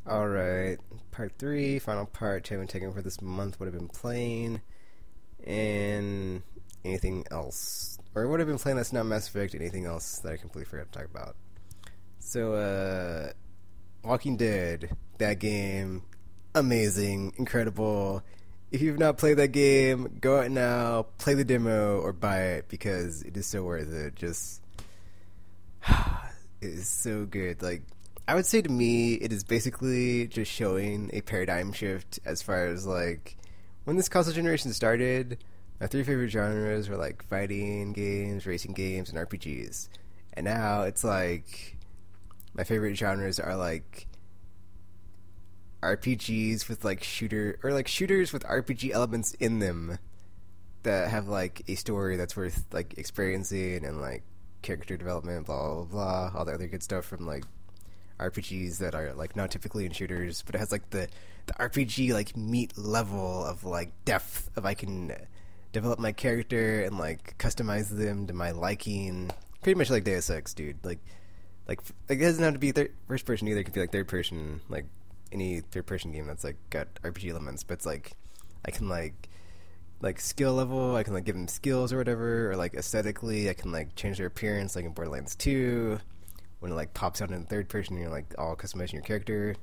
Alright, part 3, final part, which I haven't taken for this month, what I've been playing, and anything else. Or what I've been playing that's not Mass Effect, anything else that I completely forgot to talk about. So, Walking Dead, that game, amazing, incredible. If you've not played that game, go out now, play the demo, or buy it, because it is so worth it. Just, it is so good. Like, I would say to me, it is basically just showing a paradigm shift as far as, like, when this console generation started, my three favorite genres were, like, fighting games, racing games, and RPGs. And now it's, like, my favorite genres are, like, RPGs with, like, shooters with RPG elements in them that have, like, a story that's worth, like, experiencing and, like, character development, blah, blah, blah, all the other good stuff from, like, RPGs that are like not typically in shooters, but it has like the RPG like meat level of like depth of I can develop my character and like customize them to my liking. Pretty much like Deus Ex, dude. Like it doesn't have to be first person either. It could be like third person, like any third person game that's like got RPG elements. But it's like I can like skill level. I can like give them skills or whatever, or like aesthetically, I can like change their appearance, like in Borderlands 2. When it like pops out in the third person, you're like all customizing your character.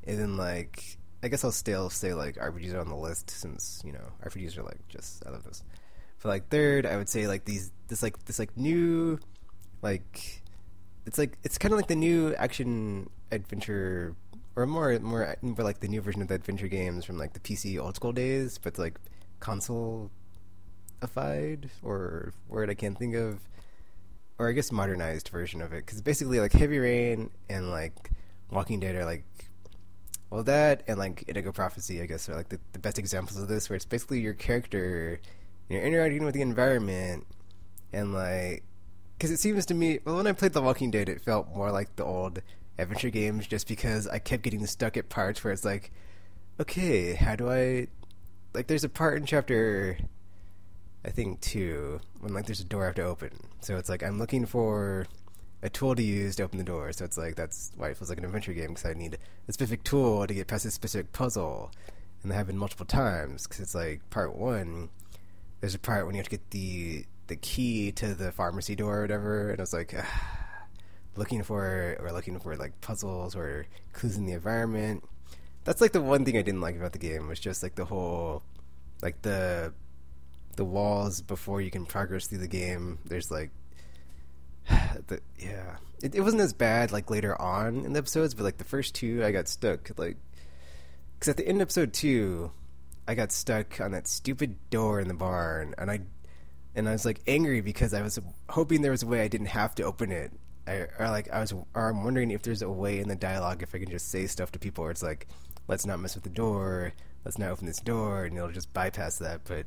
And then like I guess I'll still say like RPGs are on the list since, you know, RPGs are like just I love this. For like third, I would say like this new like it's kind of like the new action adventure or more like the new version of the adventure games from like the PC old school days, but like console-ified or word I can't think of. Or I guess modernized version of it, because basically like Heavy Rain and like Walking Dead are like, well, that and like Indigo Prophecy I guess are like the best examples of this, where it's basically your character, you're interacting with the environment, and like, because it seems to me, well, when I played The Walking Dead it felt more like the old adventure games, just because I kept getting stuck at parts where it's like, okay, how do I, like there's a part in chapter I think 2, when like there's a door I have to open. So it's like I'm looking for a tool to use to open the door. So it's like that's why it feels like an adventure game, because I need a specific tool to get past a specific puzzle, and that happened multiple times. Because it's like part 1, there's a part when you have to get the key to the pharmacy door or whatever, and I was like looking for like puzzles or clues in the environment. That's like the one thing I didn't like about the game, was just like the whole like the walls before you can progress through the game. There's like it wasn't as bad like later on in the episodes, but like the first 2 I got stuck, like because at the end of episode 2 I got stuck on that stupid door in the barn, and I was like angry because I was hoping there was a way I didn't have to open it. I'm wondering if there's a way in the dialogue if I can just say stuff to people where it's like, let's not mess with the door, let's not open this door, and it'll just bypass that. But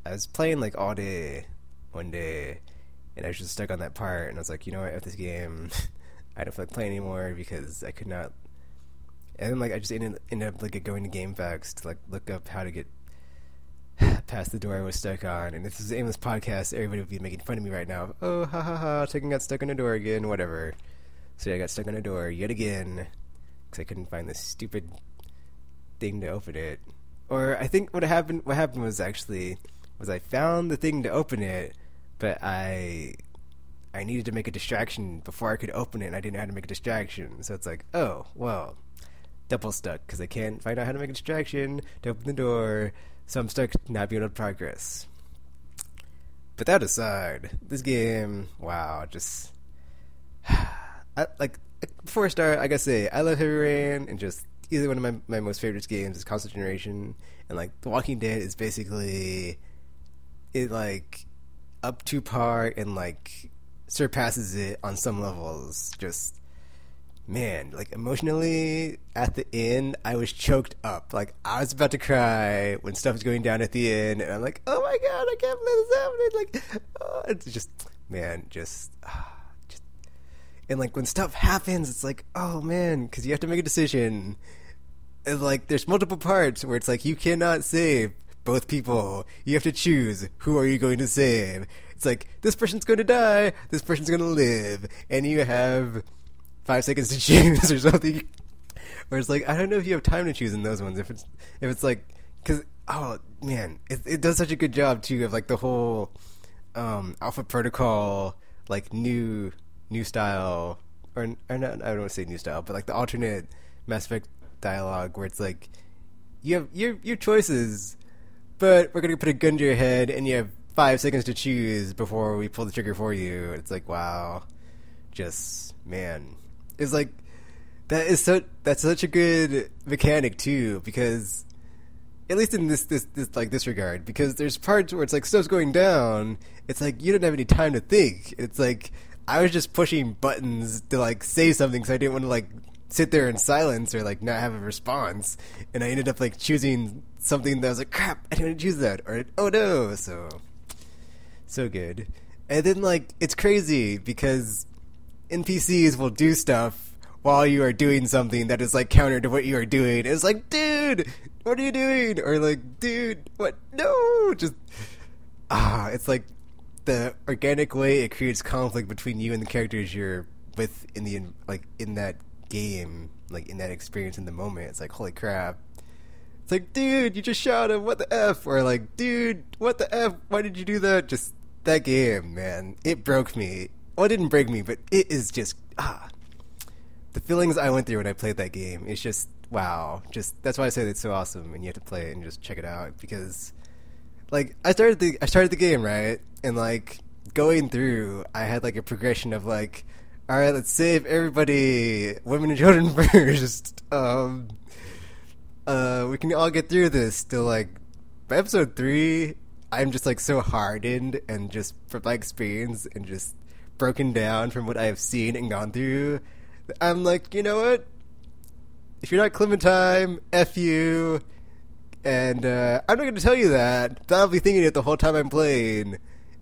I was playing like all day one day, and I was just stuck on that part, and I was like, you know what, at this game I don't feel like playing anymore because I could not. And then like I just ended up like going to GameFAQs to like look up how to get past the door I was stuck on. And if this is an aimless podcast, everybody would be making fun of me right now. Oh, ha ha ha, Tekken got stuck on a door again, whatever. So yeah, I got stuck on a door yet again because I couldn't find this stupid thing to open it. Or I think what happened was I found the thing to open it, but I needed to make a distraction before I could open it, and I didn't know how to make a distraction. So it's like, oh, well, double stuck, because I can't find out how to make a distraction to open the door, so I'm stuck not being able to progress. But that aside, this game, wow, just before I start, I gotta say, I love Heavy Rain, and just either one of my most favorite games is console generation, and like The Walking Dead is basically it like up to par and like surpasses it on some levels. Just man, like emotionally at the end I was choked up. Like I was about to cry when stuff was going down at the end, and I'm like, oh my god, I can't believe this happening. Like it's just man, just and like when stuff happens, it's like, oh man, because you have to make a decision. And like there's multiple parts where it's like you cannot save both people. You have to choose, who are you going to save. It's like this person's going to die, this person's going to live, and you have 5 seconds to choose or something. Where it's like, I don't know if you have time to choose in those ones. If it's like, because oh man, it does such a good job too of like the whole Alpha Protocol like new style or not. I don't want to say new style, but like the alternate Mass Effect dialogue where it's like you have your choices, but we're gonna put a gun to your head and you have 5 seconds to choose before we pull the trigger for you. It's like, wow, just man, it's like that's such a good mechanic too, because at least in this like this regard, because there's parts where it's like stuff's going down, it's like you don't have any time to think. It's like I was just pushing buttons to like say something, so I didn't want to like sit there in silence or like not have a response, and I ended up like choosing something that I was like, crap, I didn't choose that, or oh no. So good. And then like it's crazy because NPCs will do stuff while you are doing something that is like counter to what you are doing. It's like, dude, what are you doing? Or like, dude, what? No, just it's like the organic way it creates conflict between you and the characters you're with in the like in that game, like in that experience in the moment. It's like, holy crap. It's like, dude, you just shot him, what the F? Or like, dude, what the F? Why did you do that? Just that game, man, it broke me. Well, it didn't break me, but it is just the feelings I went through when I played that game. It's just wow. Just that's why I say it's so awesome, and you have to play it and just check it out, because like I started the game, right, and like going through, I had like a progression of like, all right, let's save everybody, women and children first. We can all get through this. Till like by episode 3, I'm just like so hardened and just from my experience and just broken down from what I have seen and gone through. I'm like, you know what? If you're not Clementine, F you. And I'm not going to tell you that, but I'll be thinking it the whole time I'm playing.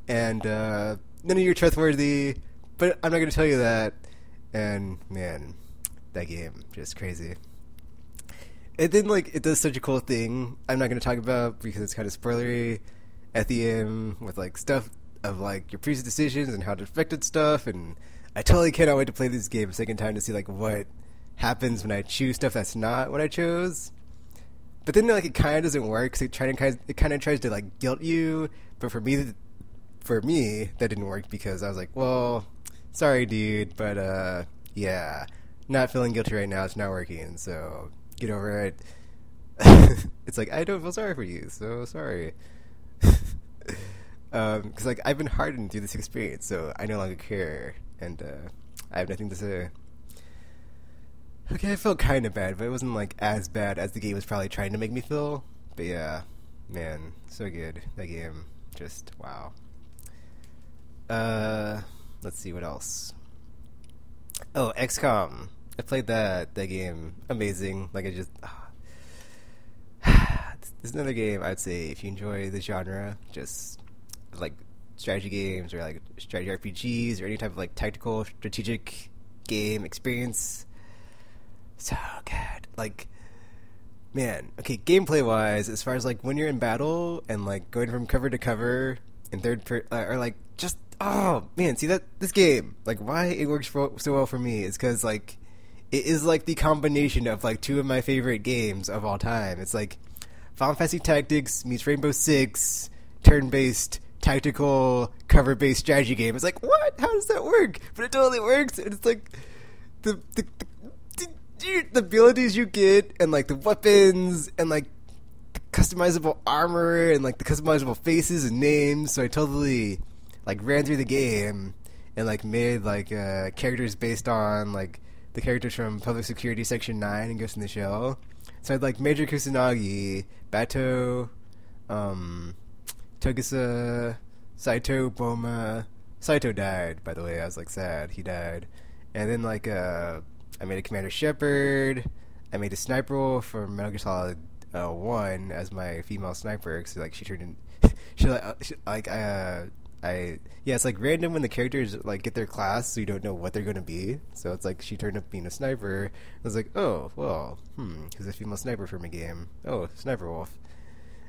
And none of you are trustworthy, but I'm not going to tell you that. And man, that game, just crazy. And then like it does such a cool thing I'm not going to talk about because it's kind of spoilery at the end with like stuff of like your previous decisions and how it affected stuff. And I totally cannot wait to play this game a second time to see like what happens when I choose stuff that's not what I chose. But then like it kind of doesn't work, because it kind of tries to like guilt you. But for me that didn't work, because I was like, well, sorry dude, but yeah, not feeling guilty right now, it's not working, so get over it. It's like, I don't feel sorry for you, so sorry. Because like I've been hardened through this experience, so I no longer care, and I have nothing to say. Okay, I felt kind of bad, but it wasn't like as bad as the game was probably trying to make me feel. But yeah, man, so good, that game, just wow. Let's see what else. Oh, XCOM. I played that game. Amazing. Like I just this is another game I'd say if you enjoy the genre, just like strategy games or like strategy RPGs or any type of like tactical strategic game experience. So good. Like, man, okay, gameplay wise, as far as like when you're in battle and like going from cover to cover in or like just oh man, see that this game, like why it works so well for me is because like it is like the combination of like 2 of my favorite games of all time. It's like Final Fantasy Tactics meets Rainbow Six, turn-based tactical cover-based strategy game. It's like, what? How does that work? But it totally works, and it's like the abilities you get, and like the weapons, and like the customizable armor, and like the customizable faces and names. So I totally like ran through the game and like made like characters based on like the characters from Public Security Section 9 and Ghost in the Shell. So I had like Major Kusanagi, Bato, Togusa, Saito, Boma. Saito died, by the way. I was like sad he died. And then like I made a Commander Shepard. I made a sniper from Metal Gear Solid 1 as my female sniper, because like she turned in it's like random when the characters like get their class, so you don't know what they're gonna be. So it's like she turned up being a sniper. I was like, oh well, who's a female sniper from a game? Oh, Sniper Wolf.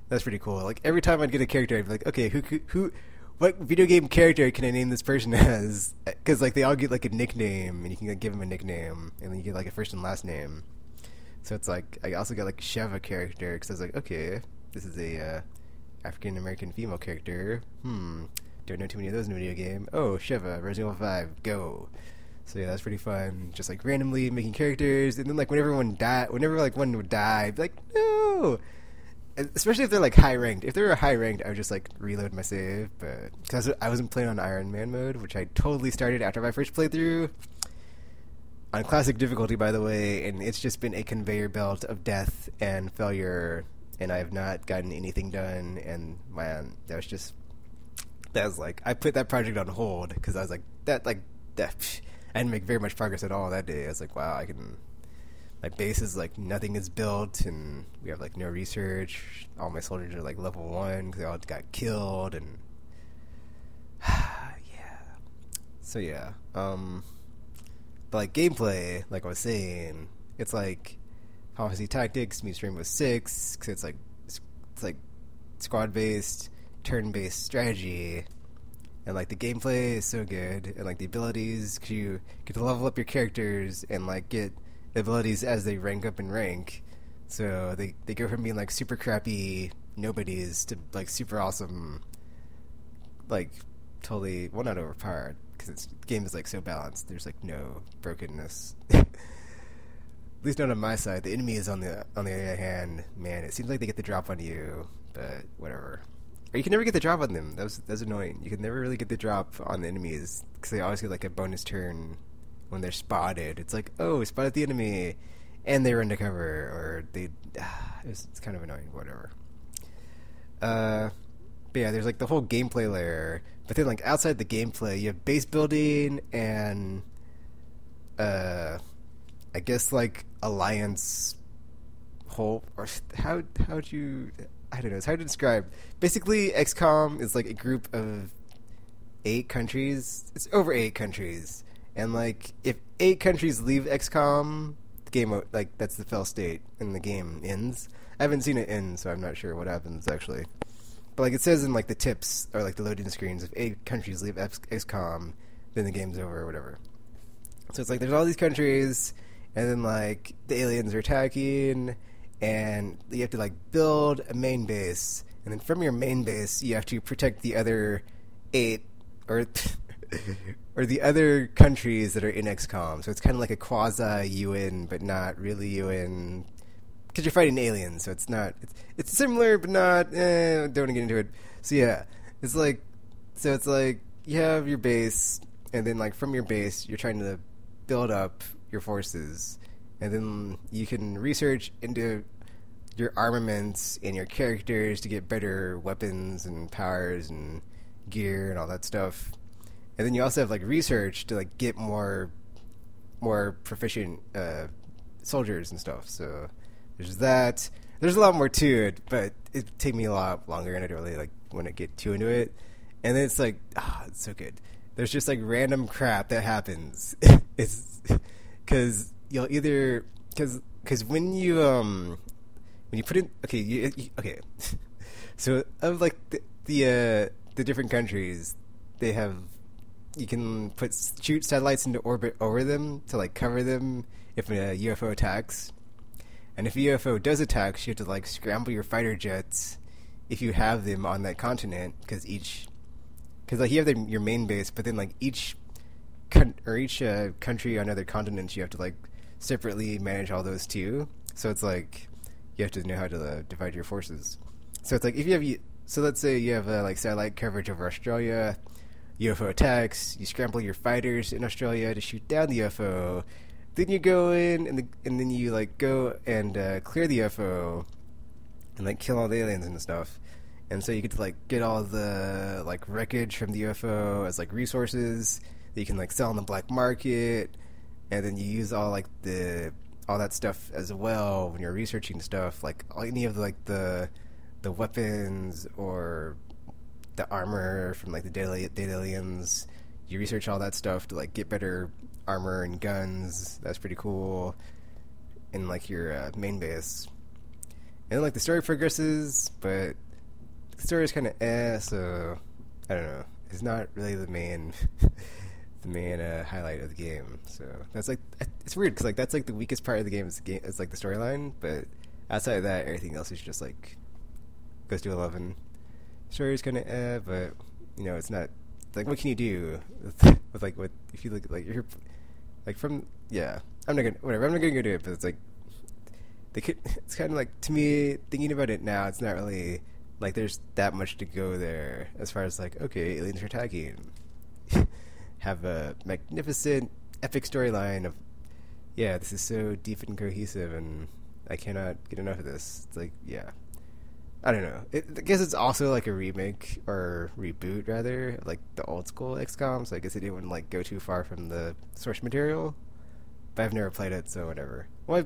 That's pretty cool. Like every time I'd get a character, I'd be like, okay, who what video game character can I name this person as? Because like they all get like a nickname, and you can like, give them a nickname, and then you get like a first and last name. So it's like I also got like Sheva character because I was like, okay, this is a African American female character. Don't know too many of those in a video game. Oh, Sheva, Resident Evil 5, go. So yeah, that's pretty fun. Just like randomly making characters, and then like whenever like one would die, I'd be like, no. Especially if they're like high ranked. If they were high ranked, I would just like reload my save. But because I wasn't playing on Iron Man mode, which I totally started after my first playthrough on classic difficulty, by the way, and it's just been a conveyor belt of death and failure, and I have not gotten anything done. And man, that was like I put that project on hold because I was like that. I didn't make very much progress at all that day. I was like, wow, my base is like nothing is built, and we have like no research. All my soldiers are like level 1 because they all got killed, and yeah. So yeah, but like gameplay, like I was saying, it's like Final Fantasy Tactics meets Rainbow Six because it's like squad based, turn based strategy. And, like, the gameplay is so good, and, like, the abilities, cause you get to level up your characters and, like, get the abilities as they rank up in rank. So they go from being, like, super crappy nobodies to, like, super awesome, like, totally, well, not overpowered, because the game is, like, so balanced. There's, like, no brokenness. At least not on my side. The enemy is on the other hand, man, it seems like they get the drop on you, but whatever. Or you can never get the drop on them. That's annoying. You can never really get the drop on the enemies because they always get like a bonus turn when they're spotted. It's like, oh, spotted the enemy, and they run to cover, or they. It's kind of annoying. Whatever. But yeah, there's like the whole gameplay layer, but then like outside the gameplay, you have base building and, I guess like alliance whole or how'd you. I don't know. It's hard to describe. Basically, XCOM is like a group of 8 countries. It's over 8 countries, and like if 8 countries leave XCOM, the game like that's the fail state, and the game ends. I haven't seen it end, so I'm not sure what happens actually. But like it says in like the tips or like the loading screens, if 8 countries leave XCOM, then the game's over or whatever. So it's like there's all these countries, and then like the aliens are attacking. And you have to like build a main base, and then from your main base you have to protect the other 8 or the other countries that are in XCOM. So it's kind of like a quasi UN, but not really UN, because you're fighting aliens. So it's not. It's similar, but not. Don't want to get into it. So yeah, it's like you have your base, and then like from your base you're trying to build up your forces. And then you can research into your armaments and your characters to get better weapons and powers and gear and all that stuff. And then you also have like research to like get more proficient soldiers and stuff. So there's that. There's a lot more to it, but it'd take me a lot longer, and I don't really like want to get too into it. And then it's like, it's so good. There's just like random crap that happens. It's because you'll either because when you put in okay so of like the different countries, they have you can shoot satellites into orbit over them to like cover them if a UFO attacks. And if a UFO does attack, you have to like scramble your fighter jets if you have them on that continent, because like you have your main base, but then like each country on other continents, you have to like separately manage all those too. So it's like you have to know how to divide your forces. So it's like let's say you have like satellite coverage over Australia, UFO attacks, you scramble your fighters in Australia to shoot down the UFO. Then you go in and then you like go and clear the UFO and like kill all the aliens and stuff. And so you get to like get all the like wreckage from the UFO as like resources that you can like sell on the black market. And then you use all like all that stuff as well when you're researching stuff, like any of the weapons or the armor from like the dead aliens. You research all that stuff to like get better armor and guns. That's pretty cool. In like your main base, and then like the story progresses, but the story is kind of so I don't know. It's not really the main the main highlight of the game. So that's like, it's weird because like that's like the weakest part of the game is it's like the storyline, but outside of that, everything else is just like goes to 11. Story's kind of but you know it's not like what can you do with like what if you look like you're like from yeah I'm not gonna go do it, but it's like it's kind of like to me thinking about it now it's not really like there's that much to go there as far as like okay aliens are attacking have a magnificent epic storyline of yeah this is so deep and cohesive and I cannot get enough of this. It's like yeah I don't know. I guess it's also like a remake or reboot rather, of, like the old school XCOM. So I guess it didn't like go too far from the source material. But I've never played it, so whatever. Well,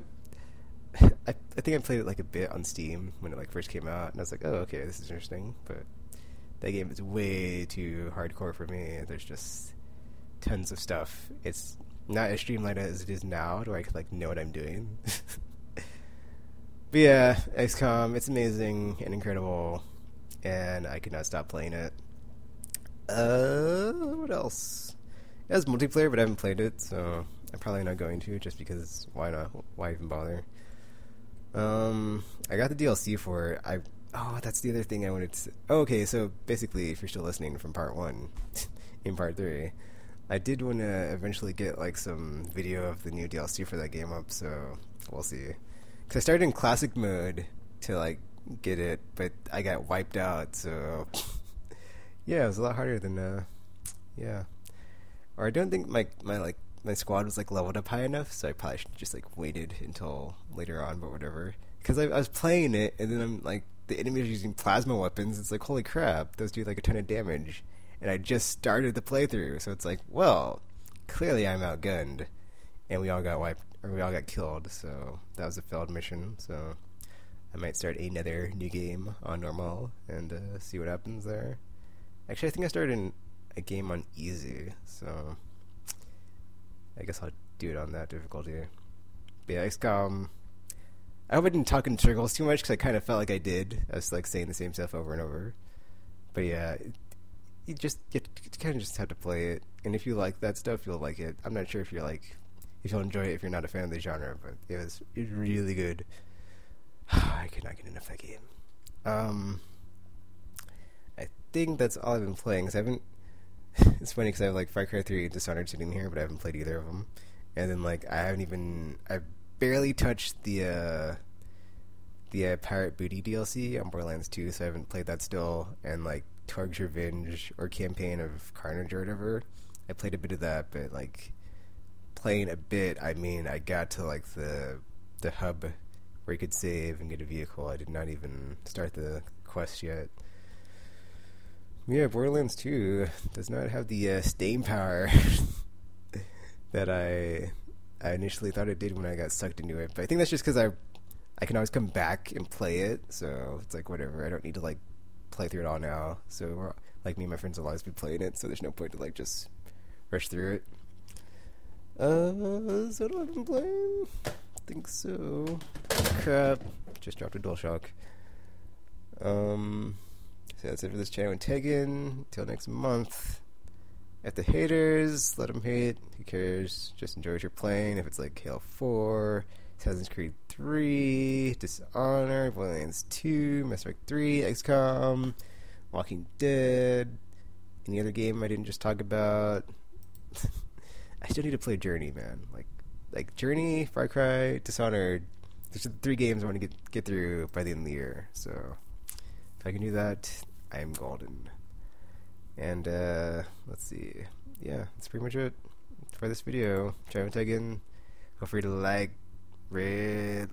I think I played it like a bit on Steam when it like first came out, and I was like, oh okay, this is interesting. But that game is way too hardcore for me. There's just tons of stuff. It's not as streamlined as it is now, where I could like know what I'm doing. But yeah, XCOM, it's amazing and incredible, and I could not stop playing it. What else? It has multiplayer, but I haven't played it, so I'm probably not going to, just because why not? Why even bother? I got the DLC for it. Oh, that's the other thing I wanted to... Oh, okay, so basically, if you're still listening from part 1, in part 3, I did want to eventually get, like, some video of the new DLC for that game up, so we'll see. Because I started in classic mode to, like, get it, but I got wiped out, so... yeah, it was a lot harder than, yeah. Or I don't think my squad was, like, leveled up high enough, so I probably should just, like, waited until later on, but whatever. Because I was playing it, and then I'm, like, the enemies are using plasma weapons. It's like, holy crap, those do, like, a ton of damage. And I just started the playthrough, so it's like, well, clearly I'm outgunned. And we all got wiped, or we all got killed, so that was a failed mission, so I might start another new game on normal and see what happens there. Actually, I think I started a game on easy, so I guess I'll do it on that difficulty. But yeah, XCOM. I hope I didn't talk in circles too much, because I kind of felt like I did. I was like saying the same stuff over and over. But yeah, you kind of just have to play it, and if you like that stuff, you'll like it. I'm not sure if you'll enjoy it if you're not a fan of the genre, but it was really good. I could not get enough of that game. I think that's all I've been playing. Cause I haven't. It's funny because I have like Far Cry 3 and Dishonored sitting here, but I haven't played either of them. And then like I've barely touched the Pirate Booty DLC on Borderlands 2, so I haven't played that still. And like Torg's Revenge or Campaign of Carnage or whatever, I played a bit of that, but like playing a bit, I mean I got to like the hub where you could save and get a vehicle. I did not even start the quest yet. Yeah, Borderlands 2 does not have the staying power that I initially thought it did when I got sucked into it. But I think that's just because I can always come back and play it, so it's like whatever. I don't need to like play through it all now. So like me and my friends will always be playing it, so there's no point to like just rush through it. Is that what I've been playing? I think so. Crap. Just dropped a DualShock. So that's it for this channel and Tegan. Till next month. At the haters, let them hate. Who cares? Just enjoy what you're playing. If it's like Halo 4, Assassin's Creed 3, Dishonored, Borderlands 2, Mass Effect 3, XCOM, Walking Dead, any other game I didn't just talk about. I still need to play Journey, man. Like Journey, Far Cry, Dishonored. These are the 3 games I want to get through by the end of the year. So if I can do that, I am golden. And let's see. Yeah, that's pretty much it for this video. Try and tag in. Feel free to like, rate.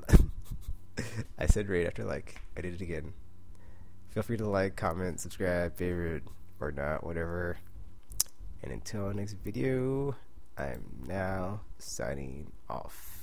I said rate after like. I did it again. Feel free to like, comment, subscribe, favorite, or not, whatever. And until next video, I'm now signing off.